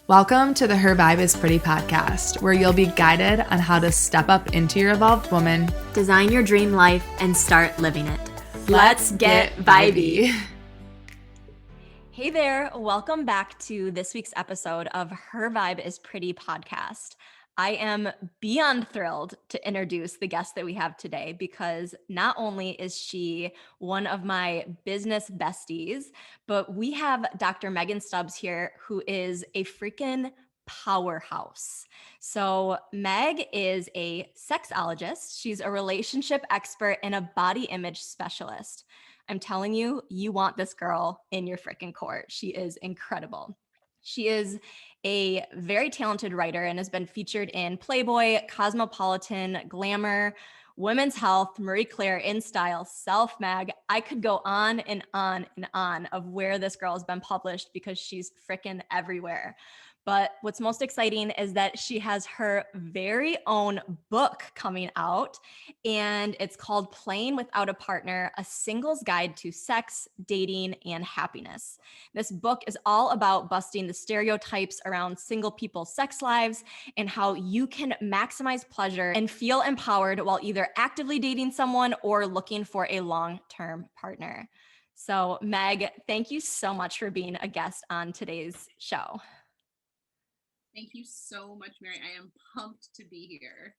Welcome to the Her Vibe is Pretty podcast, where you'll be guided on how to step up into your evolved woman, design your dream life, and start living it. Let's get vibey. Hey there, welcome back to this week's episode of Her Vibe is Pretty podcast. I am beyond thrilled to introduce the guest that we have today because not only is she one of my business besties, but we have Dr. Megan Stubbs here, who is a freaking powerhouse. So Meg is a sexologist. She's a relationship expert and a body image specialist. I'm telling you, you want this girl in your freaking court. She is incredible. She is a very talented writer and has been featured in Playboy, Cosmopolitan, Glamour, Women's Health, Marie Claire, InStyle, Self Mag. I could go on and on and on of where this girl has been published because she's freaking everywhere. But what's most exciting is that she has her very own book coming out, and it's called Playing Without a Partner, A Singles Guide to Sex, Dating, and Happiness. This book is all about busting the stereotypes around single people's sex lives and how you can maximize pleasure and feel empowered while either actively dating someone or looking for a long-term partner. So, Meg, thank you so much for being a guest on today's show. Thank you so much, Mary. I am pumped to be here.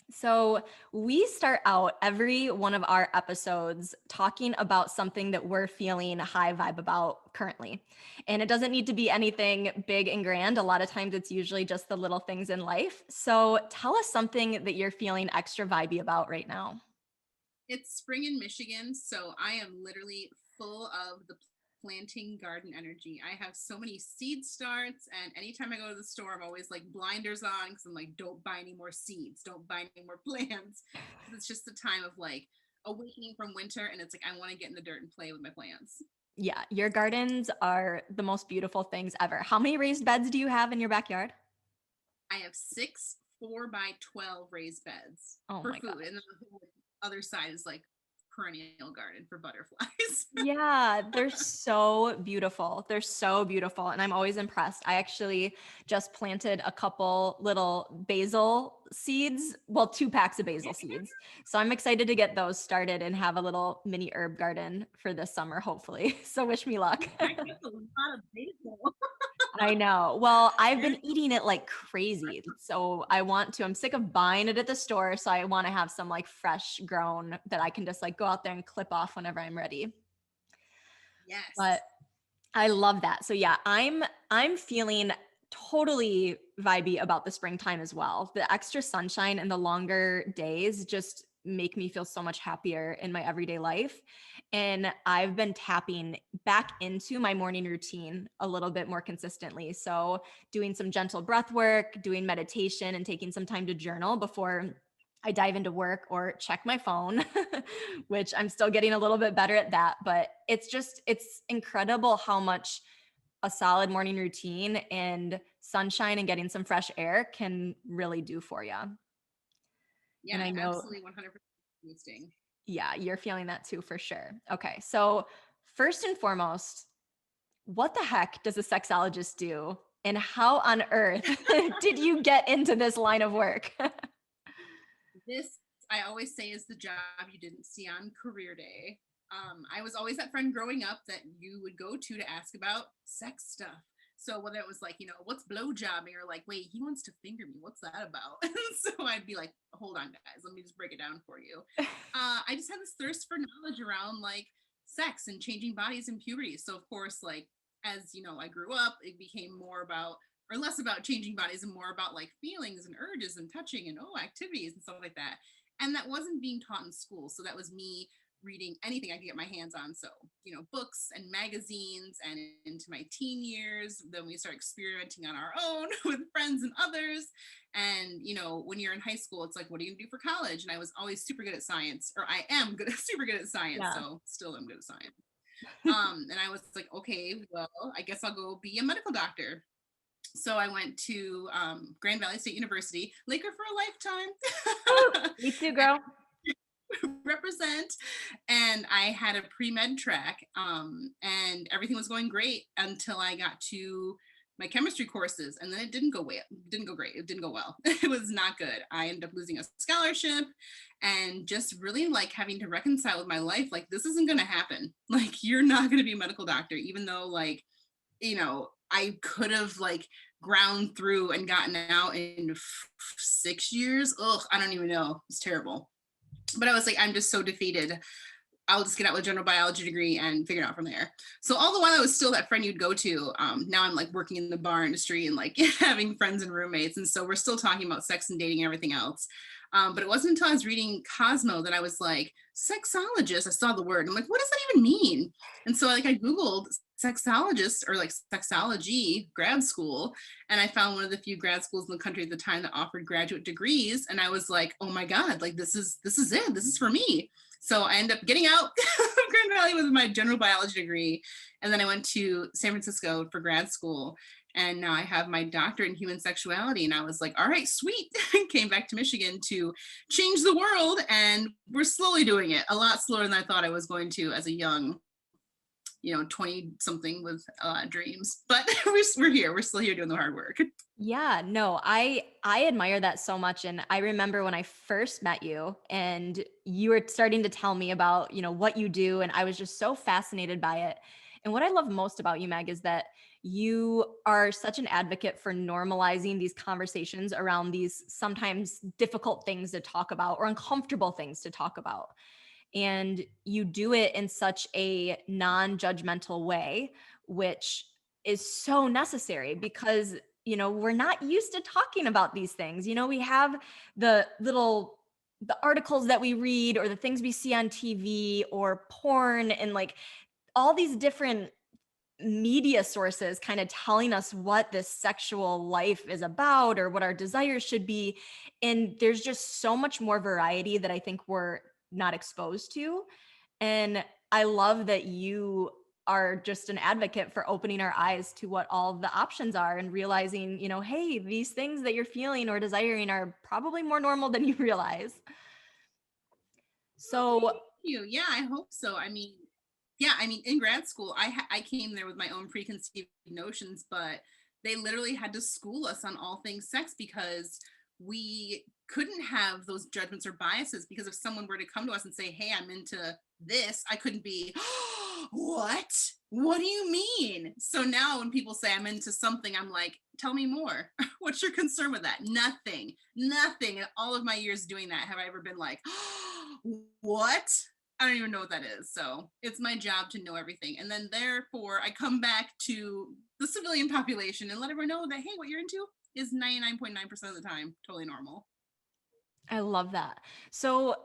So we start out every one of our episodes talking about something that we're feeling high vibe about currently. And it doesn't need to be anything big and grand. A lot of times it's usually just the little things in life. So tell us something that you're feeling extra vibey about right now. It's spring in Michigan, so I am literally full of the planting garden energy. I have so many seed starts, and anytime I go to the store, I'm always like blinders on because I'm like, don't buy any more seeds, don't buy any more plants. It's just the time of like awakening from winter, and it's like I want to get in the dirt and play with my plants. Yeah, your gardens are the most beautiful things ever. How many raised beds do you have in your backyard? I have 6 4x12 raised beds for food, gosh. and then the other side is like perennial garden for butterflies. Yeah, they're so beautiful. They're so beautiful. And I'm always impressed. I actually just planted a couple little basil seeds, well, 2 packs of basil seeds. So I'm excited to get those started and have a little mini herb garden for this summer, hopefully. So wish me luck. I get a lot of basil. I know. Well, I've been eating it like crazy. So I'm sick of buying it at the store. So I want to have some like fresh grown that I can just like go out there and clip off whenever I'm ready. Yes. But I love that. So yeah, I'm feeling totally vibey about the springtime as well. The extra sunshine and the longer days just make me feel so much happier in my everyday life. And I've been tapping back into my morning routine a little bit more consistently. So doing some gentle breath work, doing meditation, and taking some time to journal before I dive into work or check my phone, which I'm still getting a little bit better at that. But it's incredible how much a solid morning routine and sunshine and getting some fresh air can really do for you. Yeah, and I know, absolutely 100% boosting. Yeah, you're feeling that too for sure. Okay, so first and foremost, what the heck does a sexologist do? And how on earth did you get into this line of work? This, I always say, is the job you didn't see on career day. I was always that friend growing up that you would go to ask about sex stuff. So whether it was like, what's blowjobbing, or like, wait, he wants to finger me. What's that about? So I'd be like, hold on, guys, let me just break it down for you. I just had this thirst for knowledge around like sex and changing bodies and puberty. So of course, like, as I grew up, it became more about, or less about changing bodies and more about like feelings and urges and touching and activities and stuff like that. And that wasn't being taught in school. So that was me reading anything I could get my hands on. So, books and magazines, and into my teen years, then we start experimenting on our own with friends and others. And, when you're in high school, it's like, what are you gonna do for college? And I was always super good at science, or I am super good at science. Yeah. So still I'm good at science. And I was like, okay, well, I guess I'll go be a medical doctor. So I went to Grand Valley State University, Laker for a lifetime. Me too, girl. Represent. And I had a pre-med track, and everything was going great until I got to my chemistry courses, and then it didn't go great. It didn't go well. It was not good. I ended up losing a scholarship and just really like having to reconcile with my life. Like, this isn't going to happen. Like, you're not going to be a medical doctor, even though like, I could have like ground through and gotten out in 6 years. Ugh, I don't even know. It's terrible. But I was like, I'm just so defeated. I'll just get out with a general biology degree and figure it out from there. So all the while I was still that friend you'd go to, now I'm like working in the bar industry and like having friends and roommates. And so we're still talking about sex and dating and everything else. But it wasn't until I was reading Cosmo that I was like, sexologist, I saw the word. I'm like, what does that even mean? And so like I Googled sexologist or like sexology grad school. And I found one of the few grad schools in the country at the time that offered graduate degrees. And I was like, oh my God, like this is it. This is for me. So I ended up getting out of Grand Valley with my general biology degree. And then I went to San Francisco for grad school. And now I have my doctorate in human sexuality. And I was like, all right, sweet. Came back to Michigan to change the world. And we're slowly doing it, a lot slower than I thought I was going to as a young 20 something with dreams, but we're here. We're still here doing the hard work. Yeah, no, I admire that so much. And I remember when I first met you and you were starting to tell me about, what you do. And I was just so fascinated by it. And what I love most about you, Meg, is that you are such an advocate for normalizing these conversations around these sometimes difficult things to talk about or uncomfortable things to talk about. And you do it in such a non-judgmental way, which is so necessary because, we're not used to talking about these things. We have the articles that we read or the things we see on TV or porn and like all these different media sources kind of telling us what this sexual life is about or what our desires should be. And there's just so much more variety that I think we're not exposed to. And I love that you are just an advocate for opening our eyes to what all the options are and realizing, hey, these things that you're feeling or desiring are probably more normal than you realize. So thank you. Yeah, I hope so. In grad school, I came there with my own preconceived notions, but they literally had to school us on all things sex because we couldn't have those judgments or biases, because if someone were to come to us and say, hey, I'm into this, I couldn't be, what do you mean? So now when people say I'm into something, I'm like, tell me more. What's your concern with that? Nothing in all of my years doing that have I ever been like, what? I don't even know what that is. So it's my job to know everything. And then therefore I come back to the civilian population and let everyone know that, hey, what you're into is 99.9% of the time totally normal. I love that. So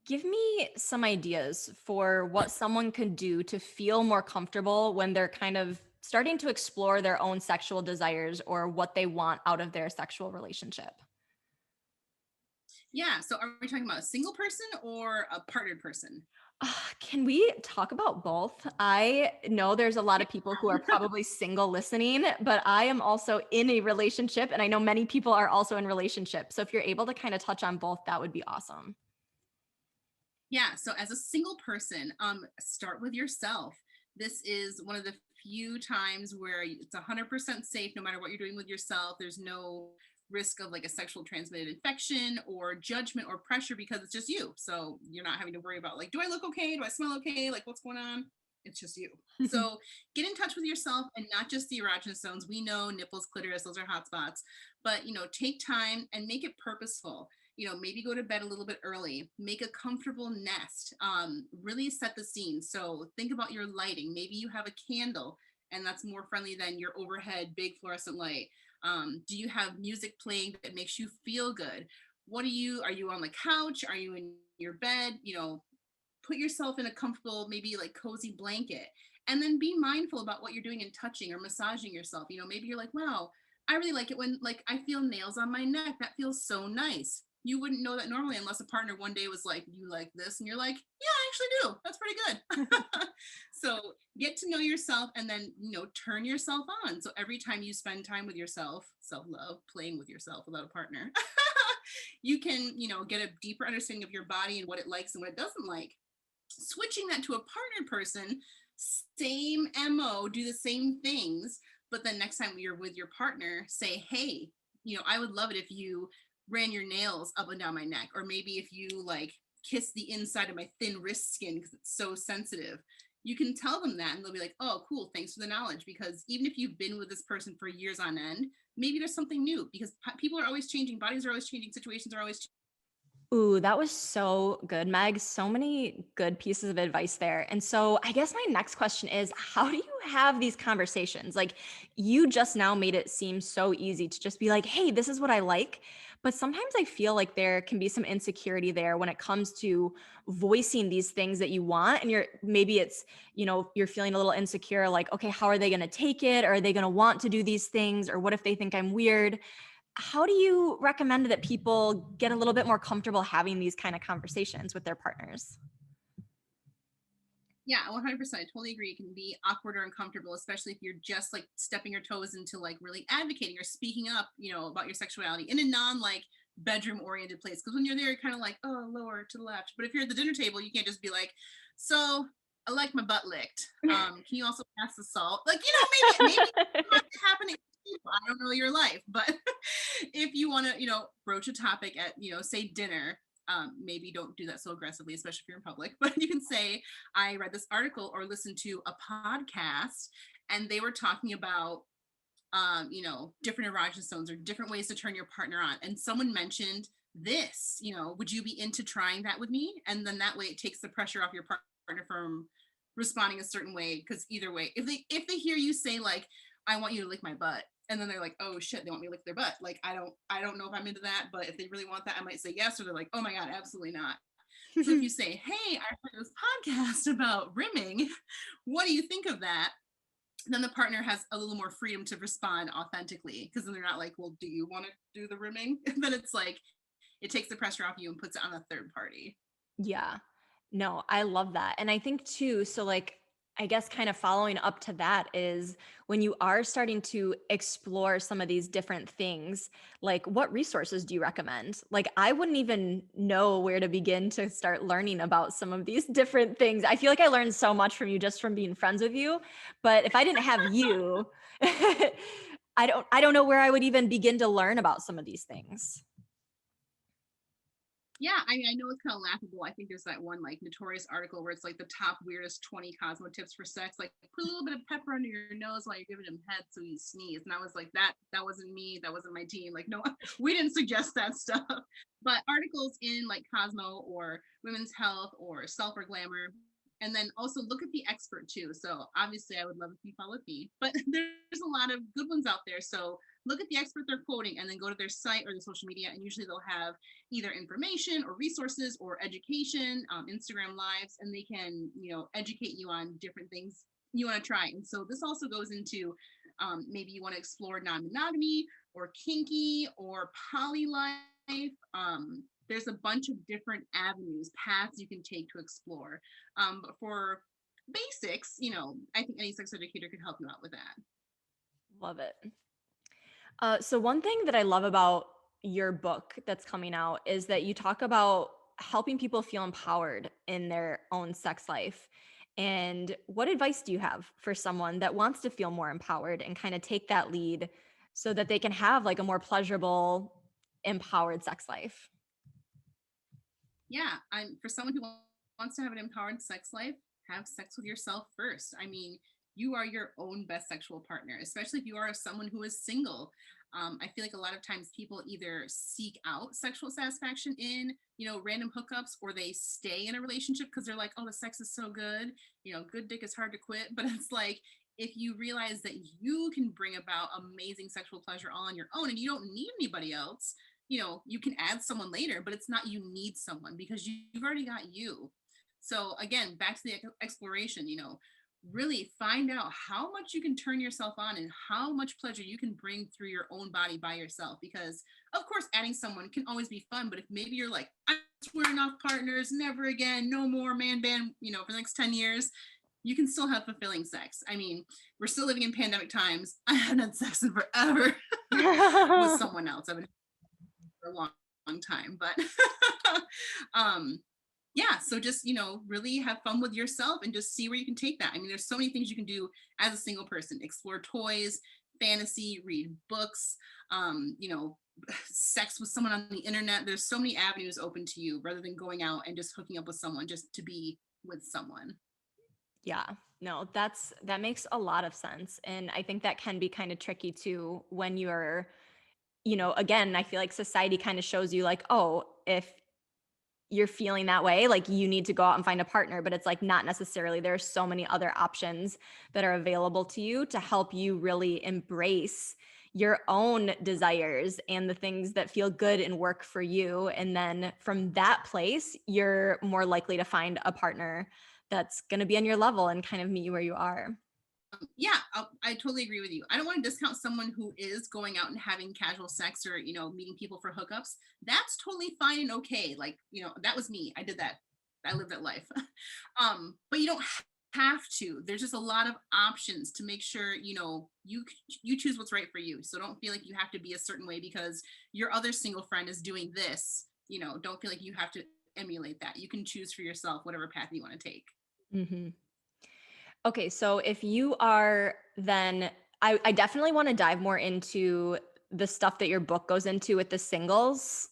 give me some ideas for what someone could do to feel more comfortable when they're kind of starting to explore their own sexual desires or what they want out of their sexual relationship. Yeah. So are we talking about a single person or a partnered person? Can we talk about both? I know there's a lot of people who are probably single listening, but I am also in a relationship and I know many people are also in relationships. So if you're able to kind of touch on both, that would be awesome. Yeah. So as a single person, start with yourself. This is one of the few times where it's 100% safe no matter what you're doing with yourself. There's no risk of like a sexual transmitted infection or judgment or pressure because it's just you. So you're not having to worry about like, do I look okay? Do I smell okay? Like what's going on? It's just you. So get in touch with yourself and not just the erogenous zones. We know nipples, clitoris, those are hot spots, but take time and make it purposeful. Maybe go to bed a little bit early, make a comfortable nest, really set the scene. So think about your lighting. Maybe you have a candle and that's more friendly than your overhead big fluorescent light. Do you have music playing that makes you feel good? Are you on the couch? Are you in your bed? Put yourself in a comfortable, maybe like cozy blanket, and then be mindful about what you're doing and touching or massaging yourself. Maybe you're like, wow, I really like it when like I feel nails on my neck. That feels so nice. You wouldn't know that normally unless a partner one day was like, you like this? And you're like, yeah, I actually do. That's pretty good. So get to know yourself and then, turn yourself on. So every time you spend time with yourself, self-love, playing with yourself without a partner, you can, get a deeper understanding of your body and what it likes and what it doesn't like. Switching that to a partnered person, same MO, do the same things, But then next time you're with your partner, say, hey, I would love it if you ran your nails up and down my neck, or maybe if you like kiss the inside of my thin wrist skin because it's so sensitive. You can tell them that and they'll be like, oh, cool, thanks for the knowledge. Because even if you've been with this person for years on end, maybe there's something new, because people are always changing, bodies are always changing, situations are always. Ooh, that was so good, Meg. So many good pieces of advice there. And so I guess my next question is, how do you have these conversations? Like, you just now made it seem so easy to just be like, hey, this is what I like. But sometimes I feel like there can be some insecurity there when it comes to voicing these things that you want. And maybe it's, you're feeling a little insecure, like, okay, how are they going to take it? Or are they going to want to do these things? Or what if they think I'm weird? How do you recommend that people get a little bit more comfortable having these kind of conversations with their partners? Yeah, 100%. I totally agree. It can be awkward or uncomfortable, especially if you're just like stepping your toes into like really advocating or speaking up, about your sexuality in a non like bedroom oriented place. Because when you're there, you're kind of like, oh, lower to the left. But if you're at the dinner table, you can't just be like, so I like my butt licked. Can you also pass the salt? Like, maybe it's happening. I don't know your life, but if you want to, broach a topic at, say dinner, maybe don't do that so aggressively, especially if you're in public, but you can say, I read this article or listened to a podcast and they were talking about, different erogenous zones or different ways to turn your partner on. And someone mentioned this, would you be into trying that with me? And then that way it takes the pressure off your partner from responding a certain way. Because either way, if they hear you say like, I want you to lick my butt, and then they're like, oh shit, they want me to lick their butt. Like, I don't know if I'm into that, but if they really want that, I might say yes. Or they're like, oh my God, absolutely not. So if you say, hey, I heard this podcast about rimming, what do you think of that? Then the partner has a little more freedom to respond authentically, because then they're not like, well, do you want to do the rimming? And then it's like, it takes the pressure off you and puts it on a third party. Yeah, no, I love that. And I think too, so like, I guess kind of following up to that is when you are starting to explore some of these different things, like what resources do you recommend? Like, I wouldn't even know where to begin to start learning about some of these different things. I feel like I learned so much from you just from being friends with you. But if I didn't have you, I don't know where I would even begin to learn about some of these things. Yeah, I know it's kind of laughable. I think there's that one like notorious article where it's like the top weirdest 20 Cosmo tips for sex. Like, put a little bit of pepper under your nose while you're giving him head so he sneezes. And I was like, that wasn't me. That wasn't my team. Like, no, we didn't suggest that stuff. But articles in like Cosmo or Women's Health or Self or Glamour. And then also look at the expert too. So obviously I would love if you followed me, but there's a lot of good ones out there. So look at the expert they're quoting and then go to their site or their social media. And usually they'll have either information or resources or education, Instagram lives, and they can, educate you on different things you want to try. And so this also goes into maybe you want to explore non-monogamy or kinky or poly life. There's a bunch of different avenues, paths you can take to explore. But for basics, I think any sex educator could help you out with that. Love it. So one thing that I love about your book that's coming out is that you talk about helping people feel empowered in their own sex life. And what advice do you have for someone that wants to feel more empowered and kind of take that lead so that they can have like a more pleasurable, empowered sex life? Yeah, for someone who wants to have an empowered sex life, have sex with yourself first. I mean, you are your own best sexual partner, especially if you are someone who is single. I feel like a lot of times people either seek out sexual satisfaction in, random hookups, or they stay in a relationship because they're like, oh, the sex is so good. Good dick is hard to quit. But it's like, if you realize that you can bring about amazing sexual pleasure all on your own and you don't need anybody else, you can add someone later, but it's not you need someone because you've already got you. So again, back to the exploration, really find out how much you can turn yourself on and how much pleasure you can bring through your own body by yourself. Because of course, adding someone can always be fun, but if maybe you're like, I'm swearing off partners, never again, no more man band, for the next 10 years, you can still have fulfilling sex. I mean, we're still living in pandemic times. I haven't had sex in forever with someone else. I've been for a long time, but yeah, so just really have fun with yourself and just see where you can take that. I mean, there's so many things you can do as a single person. Explore toys, fantasy, read books, sex with someone on the internet. There's so many avenues open to you rather than going out and just hooking up with someone just to be with someone. Yeah, no, that makes a lot of sense. And I think that can be kind of tricky too when you're, again, I feel like society kind of shows you like, oh, if you're feeling that way, like you need to go out and find a partner, but it's like not necessarily. There's so many other options that are available to you to help you really embrace your own desires and the things that feel good and work for you. And then from that place, you're more likely to find a partner that's going to be on your level and kind of meet you where you are. Yeah, I totally agree with you. I don't want to discount someone who is going out and having casual sex or, meeting people for hookups. That's totally fine and okay. Like, that was me. I did that. I lived that life. But you don't have to. There's just a lot of options to make sure, you choose what's right for you. So don't feel like you have to be a certain way because your other single friend is doing this. Don't feel like you have to emulate that. You can choose for yourself whatever path you want to take. Mm-hmm. Okay, so if you are then, I definitely want to dive more into the stuff that your book goes into with the singles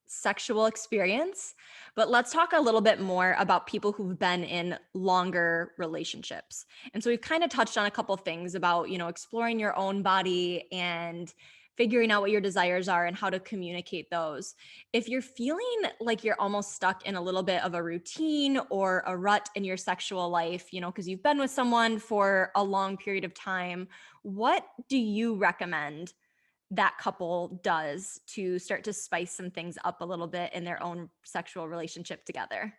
sexual experience, but let's talk a little bit more about people who've been in longer relationships. And so we've kind of touched on a couple things about, exploring your own body and figuring out what your desires are and how to communicate those. If you're feeling like you're almost stuck in a little bit of a routine or a rut in your sexual life, because you've been with someone for a long period of time, what do you recommend that couple does to start to spice some things up a little bit in their own sexual relationship together?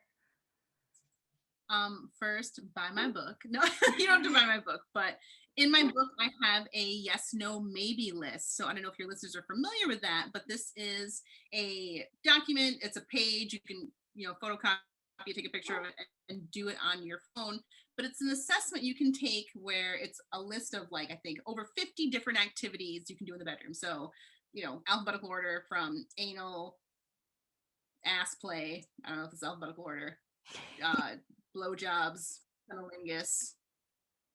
First, buy my book. No, you don't have to buy my book, but in my book, I have a yes, no, maybe list. So I don't know if your listeners are familiar with that, but this is a document. It's a page. You can, photocopy, take a picture of it and do it on your phone. But it's an assessment you can take where it's a list of like, I think over 50 different activities you can do in the bedroom. So, alphabetical order from anal, ass play. I don't know if it's alphabetical order. Blowjobs, cunnilingus,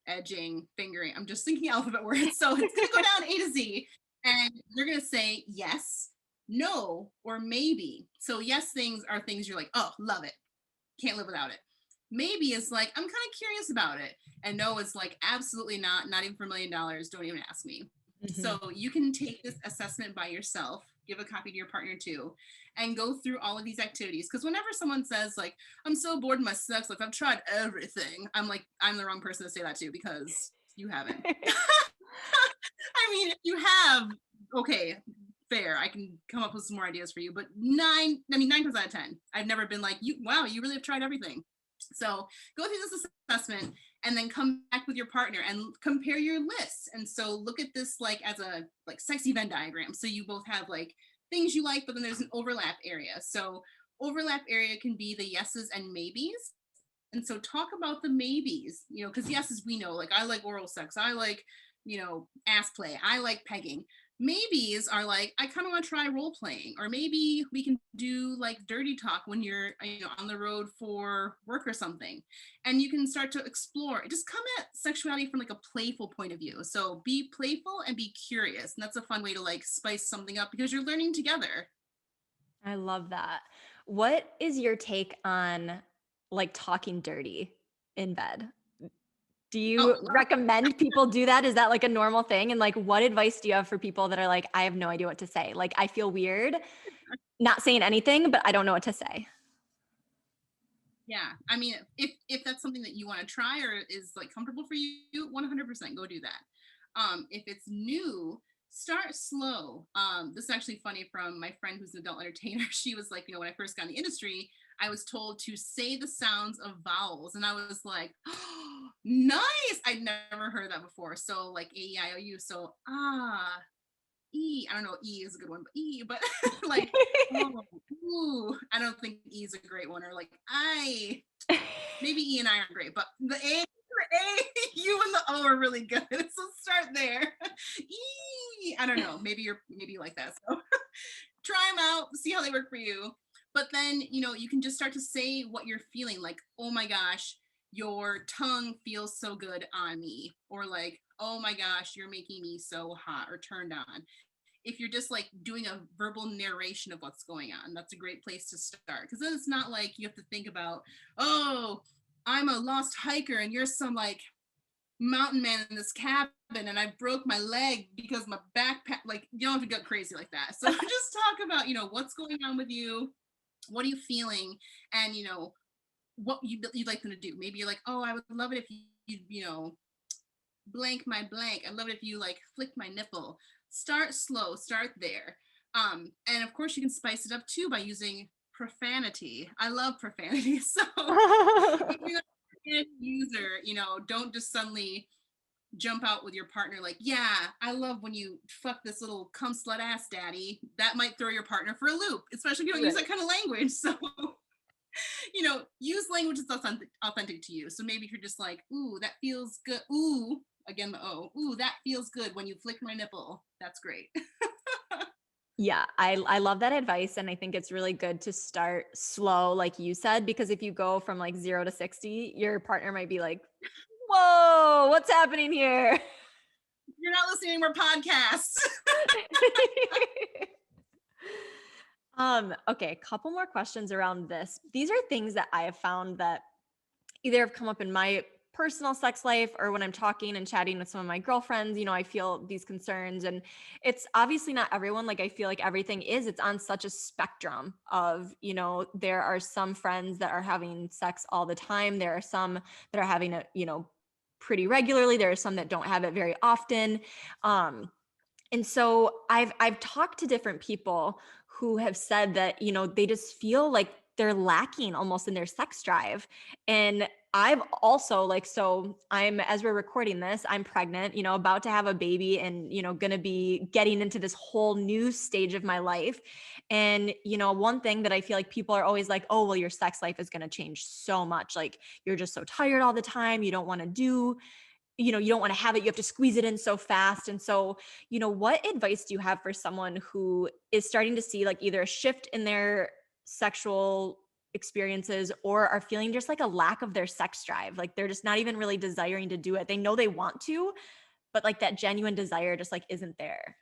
edging, fingering. I'm just thinking alphabet words. So it's going to go down A to Z. And they're going to say yes, no, or maybe. So yes things are things you're like, oh, love it. Can't live without it. Maybe is like, I'm kind of curious about it. And no is like, absolutely not even for $1 million. Don't even ask me. Mm-hmm. So you can take this assessment by yourself, give a copy to your partner too, and go through all of these activities. Because whenever someone says like, I'm so bored of my sex life, I've tried everything. I'm like, I'm the wrong person to say that to because you haven't. I mean, if you have, okay, fair. I can come up with some more ideas for you, but 9 times out of 10, I've never been like, wow, you really have tried everything. So go through this assessment and then come back with your partner and compare your lists. And so look at this like as a like sexy Venn diagram. So you both have like things you like, but then there's an overlap area. So overlap area can be the yeses and maybes. And so talk about the maybes, because yeses we know, like I like oral sex. I like, ass play. I like pegging. Maybes are like, I kind of want to try role playing, or maybe we can do like dirty talk when you're, on the road for work or something. And you can start to explore, just come at sexuality from like a playful point of view. So be playful and be curious. And that's a fun way to like spice something up because you're learning together. I love that. What is your take on like talking dirty in bed? Do you recommend people do that? Is that like a normal thing? And like, what advice do you have for people that are like, I have no idea what to say? Like, I feel weird not saying anything, but I don't know what to say. Yeah. I mean, if that's something that you want to try or is like comfortable for you, 100% go do that. If it's new, start slow. This is actually funny from my friend who's an adult entertainer. She was like, when I first got in the industry, I was told to say the sounds of vowels. And I was like, oh, nice. I'd never heard that before. So like A-E-I-O-U. So E, I don't know, E is a good one, but E, but like, oh, ooh, I don't think E is a great one. Or like I, maybe E and I aren't great, but the A, U and the O are really good. So start there. E, I don't know, maybe you like that. So try them out, see how they work for you. But then, you can just start to say what you're feeling, like, oh my gosh, your tongue feels so good on me, or like, oh my gosh, you're making me so hot or turned on. If you're just like doing a verbal narration of what's going on, that's a great place to start. Because then it's not like you have to think about, oh, I'm a lost hiker and you're some like mountain man in this cabin and I broke my leg because my backpack, like, you don't have to get crazy like that. So just talk about, what's going on with you, what are you feeling, and what you'd like them to do. Maybe you're like, oh, I would love it if you blank my blank. I'd love it if you like flick my nipple. Start slow, start there. And of course you can spice it up too by using profanity. I love profanity. So if you're a user, don't just suddenly jump out with your partner like, yeah, I love when you fuck this little cum slut ass daddy. That might throw your partner for a loop, especially if you don't use that kind of language. So use language that's authentic to you. So maybe if you're just like, ooh, that feels good. Ooh, again, the O. Ooh, that feels good when you flick my nipple. That's great. Yeah, I love that advice. And I think it's really good to start slow, like you said, because if you go from like 0 to 60, your partner might be like, whoa, what's happening here? You're not listening to more podcasts. Okay, a couple more questions around this. These are things that I have found that either have come up in my personal sex life or when I'm talking and chatting with some of my girlfriends, I feel these concerns. And it's obviously not everyone. Like, I feel like everything it's on such a spectrum of, there are some friends that are having sex all the time. There are some that are having it, pretty regularly. There are some that don't have it very often. And so I've talked to different people who have said that, they just feel like they're lacking almost in their sex drive. And I've also so as we're recording this, I'm pregnant, about to have a baby and, going to be getting into this whole new stage of my life. And, one thing that I feel like people are always like, oh, well, your sex life is going to change so much. Like, you're just so tired all the time. You don't want to do you don't want to have it. You have to squeeze it in so fast. And so, what advice do you have for someone who is starting to see like either a shift in their sexual experiences or are feeling just like a lack of their sex drive? Like, they're just not even really desiring to do it. They know they want to, but like that genuine desire just like isn't there.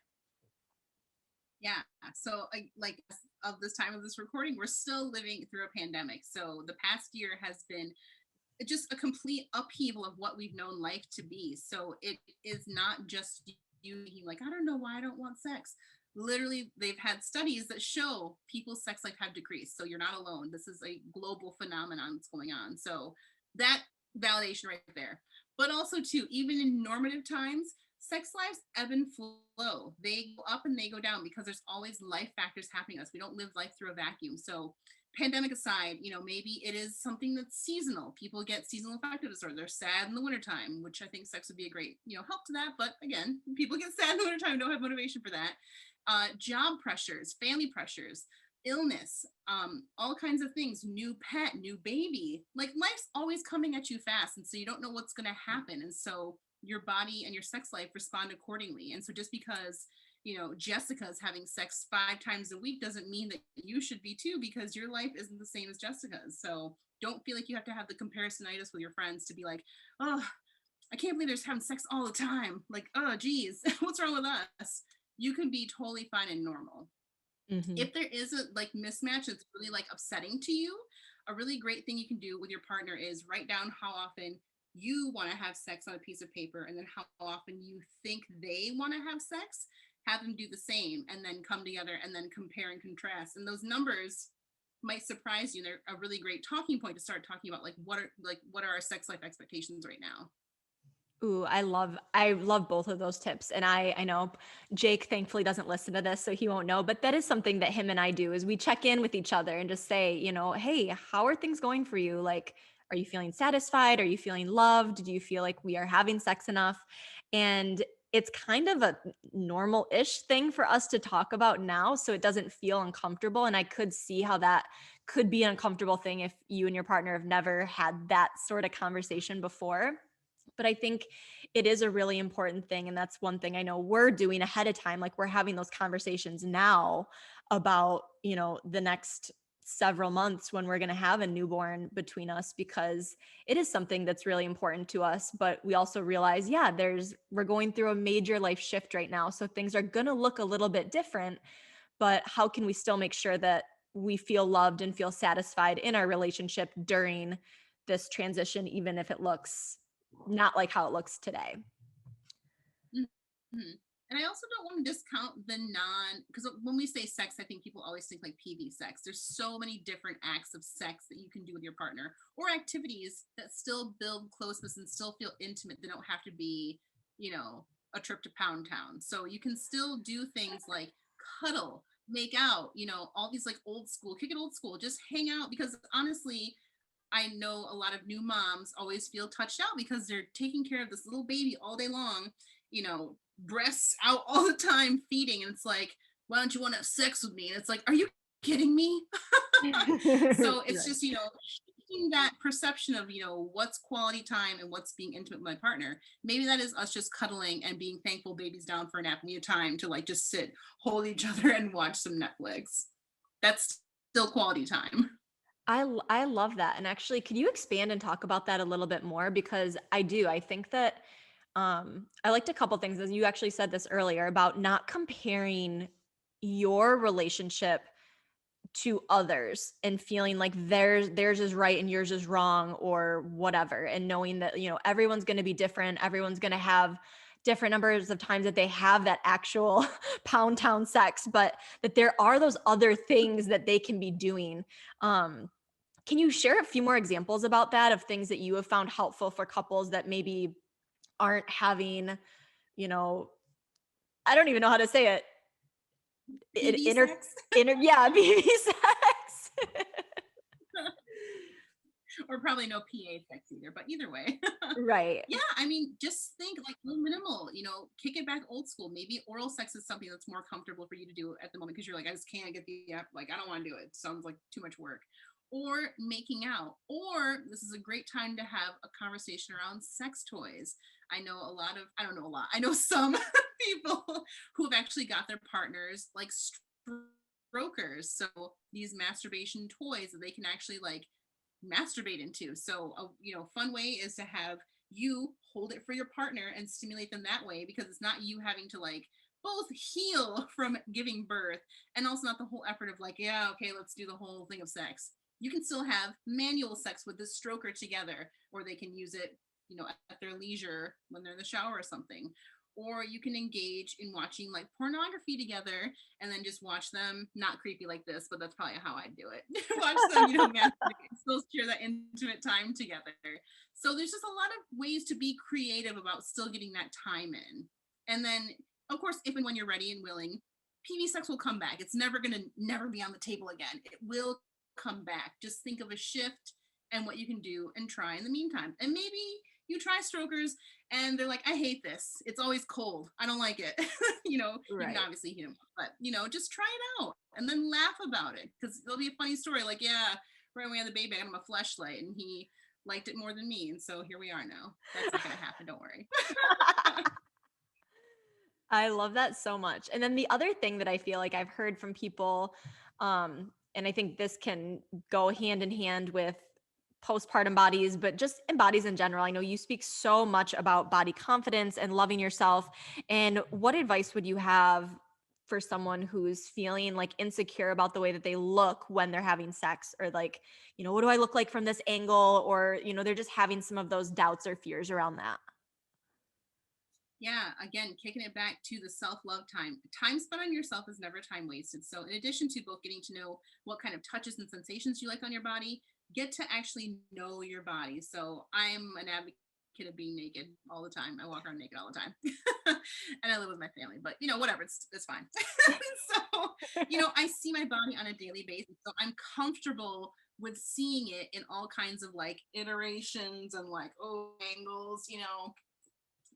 Yeah. So like of this time of this recording, we're still living through a pandemic. So the past year has been just a complete upheaval of what we've known life to be. So it is not just you being like, I don't know why I don't want sex. Literally, they've had studies that show people's sex life have decreased. So you're not alone. This is a global phenomenon that's going on. So that validation right there. But also too, even in normative times, sex lives ebb and flow. They go up and they go down because there's always life factors happening to us. We don't live life through a vacuum. So pandemic aside, maybe it is something that's seasonal. People get seasonal affective disorder. They're sad in the wintertime, which I think sex would be a great, help to that. But again, people get sad in the wintertime, don't have motivation for that. Job pressures, family pressures, illness, all kinds of things, new pet, new baby. Like, life's always coming at you fast. And so you don't know what's going to happen. And so your body and your sex life respond accordingly. And so just because Jessica's having sex 5 times a week doesn't mean that you should be too, because your life isn't the same as Jessica's. So don't feel like you have to have the comparisonitis with your friends to be like, oh, I can't believe they're just having sex all the time. Like, oh, geez, what's wrong with us? You can be totally fine and normal. Mm-hmm. If there is a like mismatch that's really like upsetting to you, a really great thing you can do with your partner is write down how often you want to have sex on a piece of paper, and then how often you think they want to have sex. Have them do the same, and then come together and then compare and contrast. And those numbers might surprise you. They're a really great talking point to start talking about what are our sex life expectations right now. Ooh, I love both of those tips. And I know Jake thankfully doesn't listen to this, so he won't know, but that is something that him and I do is we check in with each other and just say, hey, how are things going for you? Like, are you feeling satisfied? Are you feeling loved? Do you feel like we are having sex enough? And it's kind of a normal-ish thing for us to talk about now, so it doesn't feel uncomfortable. And I could see how that could be an uncomfortable thing if you and your partner have never had that sort of conversation before. But I think it is a really important thing. And that's one thing I know we're doing ahead of time. Like, we're having those conversations now about, the next several months when we're going to have a newborn between us, because it is something that's really important to us. But we also realize, yeah, we're going through a major life shift right now. So things are going to look a little bit different, but how can we still make sure that we feel loved and feel satisfied in our relationship during this transition, even if it looks not like how it looks today? Mm-hmm. And I also don't want to discount because when we say sex, I think people always think like PV sex. There's so many different acts of sex that you can do with your partner, or activities that still build closeness and still feel intimate. They don't have to be, a trip to Pound Town. So you can still do things like cuddle, make out, all these like old school, kick it old school, just hang out. Because honestly, I know a lot of new moms always feel touched out because they're taking care of this little baby all day long, breasts out all the time, feeding. And it's like, why don't you want to have sex with me? And it's like, are you kidding me? So it's just, shifting that perception of, what's quality time and what's being intimate with my partner. Maybe that is us just cuddling and being thankful baby's down for a nap. We need time to like just sit, hold each other and watch some Netflix. That's still quality time. I love that. And actually, could you expand and talk about that a little bit more? Because I think that I liked a couple things, as you actually said this earlier, about not comparing your relationship to others and feeling like theirs is right and yours is wrong or whatever, and knowing that everyone's going to be different, everyone's going to have different numbers of times that they have that actual Pound Town sex, but that there are those other things that they can be doing. Can you share a few more examples about that, of things that you have found helpful for couples that maybe aren't having, I don't even know how to say it. BB sex? Yeah, BB sex. Or probably no PA sex either, but either way. Right. Yeah, I mean, just think like minimal, kick it back old school. Maybe oral sex is something that's more comfortable for you to do at the moment because you're like, I just can't get like, I don't want to do it. It sounds like too much work. Or making out. Or this is a great time to have a conversation around sex toys. I know I don't know a lot. I know some people who have actually got their partners like strokers. So these masturbation toys that they can actually like masturbate into. So a fun way is to have you hold it for your partner and stimulate them that way, because it's not you having to like both heal from giving birth and also not the whole effort of like, yeah, okay, let's do the whole thing of sex. You can still have manual sex with the stroker together, or they can use it at their leisure when they're in the shower or something. Or you can engage in watching like pornography together and then just watch them, not creepy like this, but that's probably how I do it. Watch them, masturbate, still share that intimate time together. So there's just a lot of ways to be creative about still getting that time in. And then, of course, if and when you're ready and willing, PV sex will come back. It's never be on the table again. It will come back. Just think of a shift and what you can do and try in the meantime. And maybe you try strokers and they're like, I hate this. It's always cold. I don't like it. You can obviously heat them, but just try it out and then laugh about it, because it'll be a funny story. Like, yeah, right when we had the baby, I got him a fleshlight and he liked it more than me. And so here we are now. That's not going to happen. Don't worry. I love that so much. And then the other thing that I feel like I've heard from people, and I think this can go hand in hand with postpartum bodies, but just in bodies in general. I know you speak so much about body confidence and loving yourself. And what advice would you have for someone who's feeling like insecure about the way that they look when they're having sex, or like, what do I look like from this angle? Or, they're just having some of those doubts or fears around that. Yeah, again, kicking it back to the self-love time. Time spent on yourself is never time wasted. So in addition to both getting to know what kind of touches and sensations you like on your body, get to actually know your body. So I'm an advocate of being naked all the time. I walk around naked all the time. And I live with my family, but whatever, it's fine. So, I see my body on a daily basis. So I'm comfortable with seeing it in all kinds of like iterations and like, angles,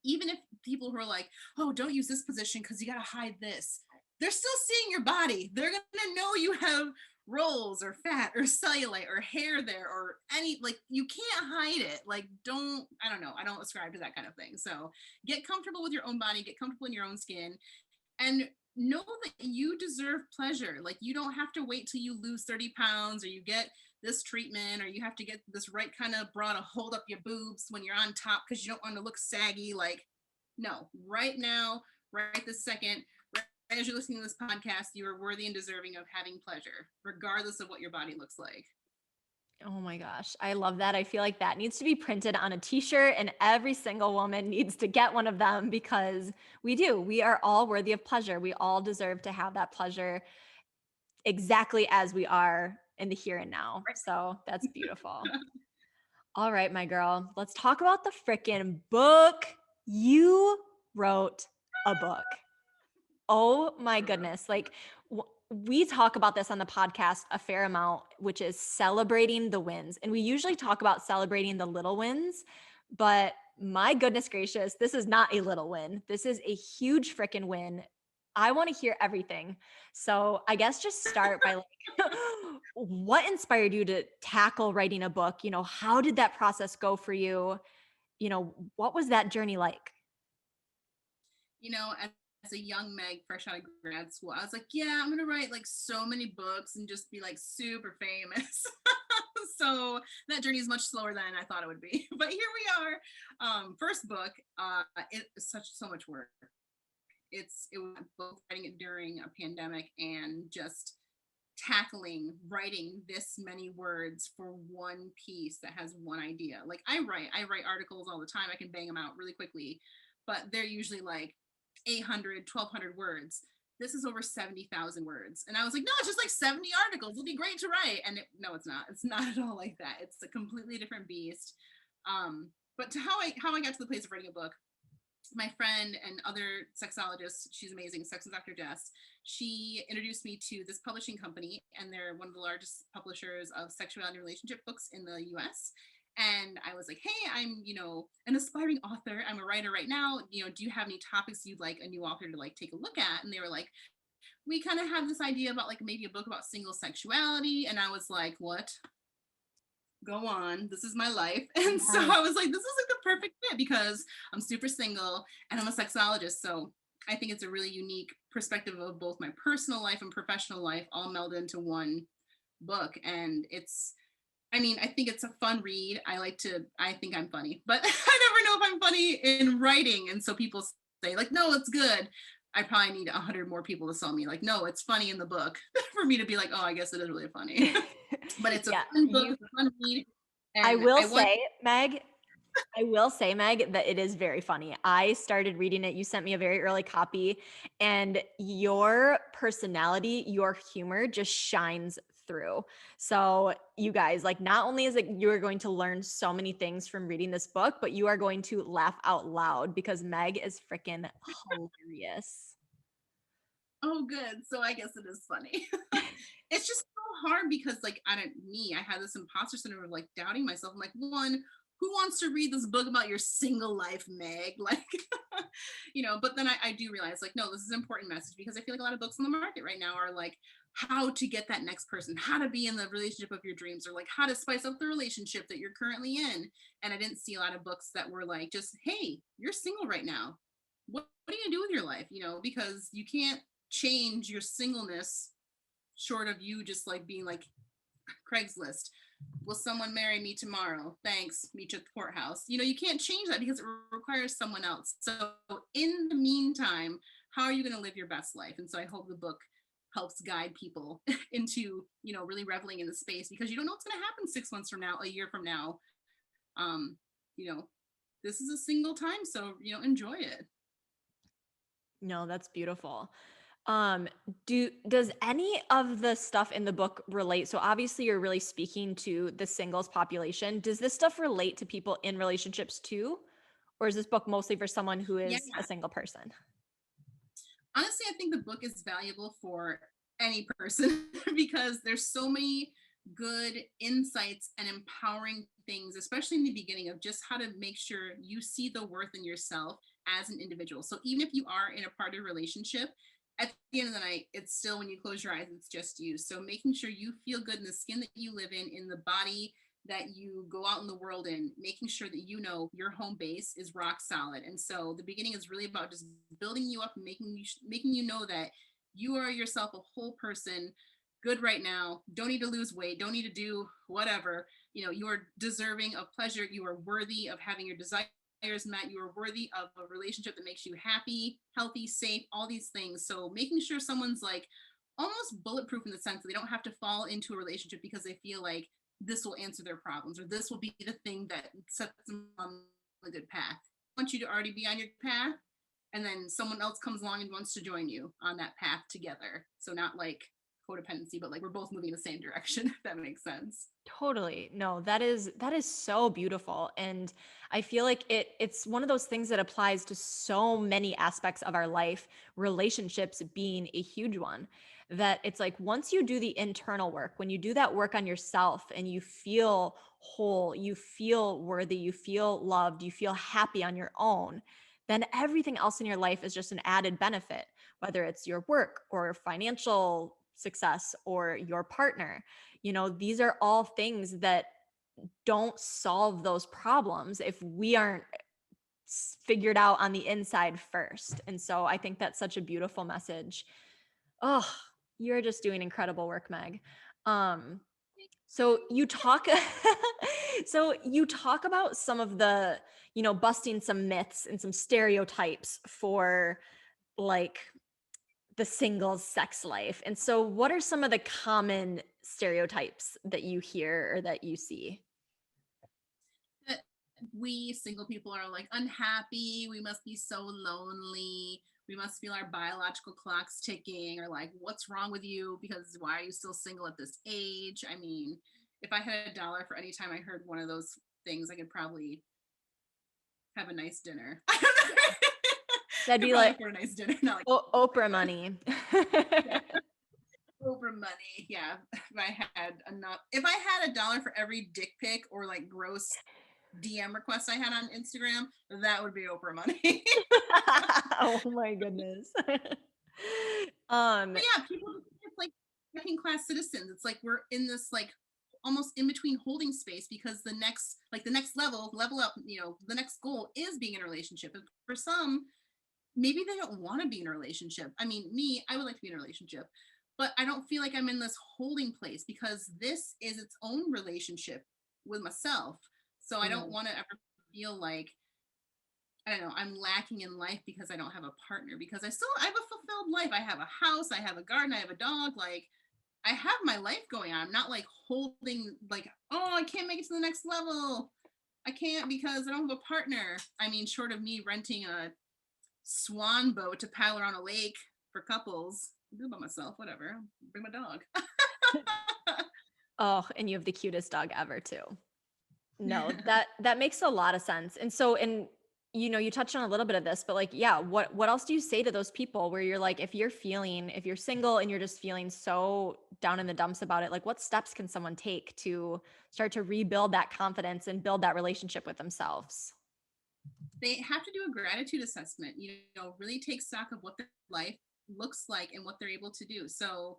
even if people who are like, oh, don't use this position because you got to hide this, they're still seeing your body. They're going to know you have rolls or fat or cellulite or hair there or any, like, you can't hide it. Like, I don't ascribe to that kind of thing. So get comfortable with your own body, get comfortable in your own skin, and know that you deserve pleasure. Like, you don't have to wait till you lose 30 pounds or you get this treatment or you have to get this right kind of bra to hold up your boobs when you're on top because you don't want to look saggy. Like, no, right now, right this second, right as you're listening to this podcast, you are worthy and deserving of having pleasure, regardless of what your body looks like. Oh my gosh, I love that. I feel like that needs to be printed on a t-shirt and every single woman needs to get one of them because we do. We are all worthy of pleasure. We all deserve to have that pleasure exactly as we are in the here and now. So that's beautiful. All right, my girl, let's talk about the freaking book. You wrote a book. Oh my goodness. Like we talk about this on the podcast a fair amount, which is celebrating the wins. And we usually talk about celebrating the little wins, but my goodness gracious, this is not a little win. This is a huge freaking win. I want to hear everything. So I guess just start by like, what inspired you to tackle writing a book? You know, how did that process go for you? You know, what was that journey like? You know, as a young Meg, fresh out of grad school, I was like, yeah, I'm gonna write like so many books and just be like super famous. So that journey is much slower than I thought it would be. But here we are. First book, it's so much work. It was both writing it during a pandemic and just writing this many words for one piece that has one idea. Like, I write articles all the time. I can bang them out really quickly, but they're usually like 800, 1200 words. This is over 70,000 words. And I was like, no, it's just like 70 articles. It'll be great to write. And no, it's not. It's not at all like that. It's a completely different beast. But to how I got to the place of writing a book, my friend and other sexologist, she's amazing, Sex and Dr. Jess, she introduced me to this publishing company, and they're one of the largest publishers of sexuality and relationship books in the US. And I was like, hey, I'm, an aspiring author. I'm a writer right now. Do you have any topics you'd like a new author to like take a look at? And they were like, we kind of have this idea about like maybe a book about single sexuality. And I was like, what? Go on, this is my life. And so I was like, this is like the perfect fit because I'm super single and I'm a sexologist. So I think it's a really unique perspective of both my personal life and professional life all melded into one book. And I think it's a fun read. I think I'm funny, but I never know if I'm funny in writing. And so people say like, no, it's good. I probably need 100 more people to sell me like, no, it's funny in the book for me to be like, oh, I guess it is really funny. But it's a fun book, it's a fun read. I will say, Meg, that it is very funny. I started reading it. You sent me a very early copy, and your personality, your humor just shines through. So you guys, like, not only is it you're going to learn so many things from reading this book, but you are going to laugh out loud because Meg is freaking hilarious. Oh, good. So I guess it is funny. It's just so hard because like, I had this imposter syndrome of like doubting myself. I'm like, one, who wants to read this book about your single life, Meg? Like, but then I do realize like, no, this is an important message because I feel like a lot of books on the market right now are like how to get that next person, how to be in the relationship of your dreams, or like how to spice up the relationship that you're currently in. And I didn't see a lot of books that were like, just, hey, you're single right now. What are you gonna do with your life? Because you can't change your singleness short of you just like being like Craigslist. Will someone marry me tomorrow? Thanks. Meet you at the courthouse. You can't change that because it requires someone else. So in the meantime, how are you going to live your best life? And so I hope the book helps guide people into, really reveling in the space because you don't know what's going to happen 6 months from now, a year from now. This is a single time. So, enjoy it. No, that's beautiful. Does any of the stuff in the book relate? So obviously you're really speaking to the singles population. Does this stuff relate to people in relationships too? Or is this book mostly for someone who is a single person? Honestly, I think the book is valuable for any person because there's so many good insights and empowering things, especially in the beginning of just how to make sure you see the worth in yourself as an individual. So even if you are in a partner relationship, at the end of the night, it's still when you close your eyes, it's just you. So making sure you feel good in the skin that you live in the body that you go out in the world in, making sure that you know your home base is rock solid. And so the beginning is really about just building you up and making you know that you are yourself a whole person, good right now, don't need to lose weight, don't need to do whatever. You know, you are deserving of pleasure, you are worthy of having your desires met, you are worthy of a relationship that makes you happy, healthy, safe, all these things. So making sure someone's like almost bulletproof in the sense that they don't have to fall into a relationship because they feel like this will answer their problems or this will be the thing that sets them on a good path. I want you to already be on your path, and then someone else comes along and wants to join you on that path together. So not like codependency, but like we're both moving in the same direction, if that makes sense. Totally. No, that is so beautiful. And I feel like it's one of those things that applies to so many aspects of our life, relationships being a huge one. That it's like once you do the internal work, when you do that work on yourself and you feel whole, you feel worthy, you feel loved, you feel happy on your own, then everything else in your life is just an added benefit, whether it's your work or financial success or your partner. These are all things that don't solve those problems if we aren't figured out on the inside first. And so I think that's such a beautiful message. Oh, you're just doing incredible work, Meg. Um, so you talk so you talk about some of the, busting some myths and some stereotypes for like the singles sex life. And so what are some of the common stereotypes that you hear or that you see? That we single people are like unhappy, we must be so lonely, we must feel our biological clocks ticking, or like, what's wrong with you? Because why are you still single at this age? I mean, if I had a dollar for any time I heard one of those things, I could probably have a nice dinner. That'd Could be probably like afford a nice dinner, not like Oprah money. yeah, over money. Yeah, if I had a dollar for every dick pic or like gross DM request I had on Instagram, that would be Oprah money. Oh my goodness. But yeah, people think it's like second class citizens. It's like we're in this like almost in between holding space because the next level up, the next goal is being in a relationship. And for some, maybe they don't want to be in a relationship. I mean, me, I would like to be in a relationship, but I don't feel like I'm in this holding place because this is its own relationship with myself. So I don't Mhm. want to ever feel like, I don't know, I'm lacking in life because I don't have a partner, because I have a fulfilled life. I have a house, I have a garden, I have a dog. Like I have my life going on. I'm not like holding like, oh, I can't make it to the next level. I can't because I don't have a partner. I mean, short of me renting a swan boat to paddle around a lake for couples, I'll do it by myself, whatever. Bring my dog. Oh, and you have the cutest dog ever too. No, that makes a lot of sense. And so, you touched on a little bit of this, but like, yeah, what else do you say to those people where you're like, if you're single and you're just feeling so down in the dumps about it, like what steps can someone take to start to rebuild that confidence and build that relationship with themselves? They have to do a gratitude assessment, really take stock of what their life looks like and what they're able to do. So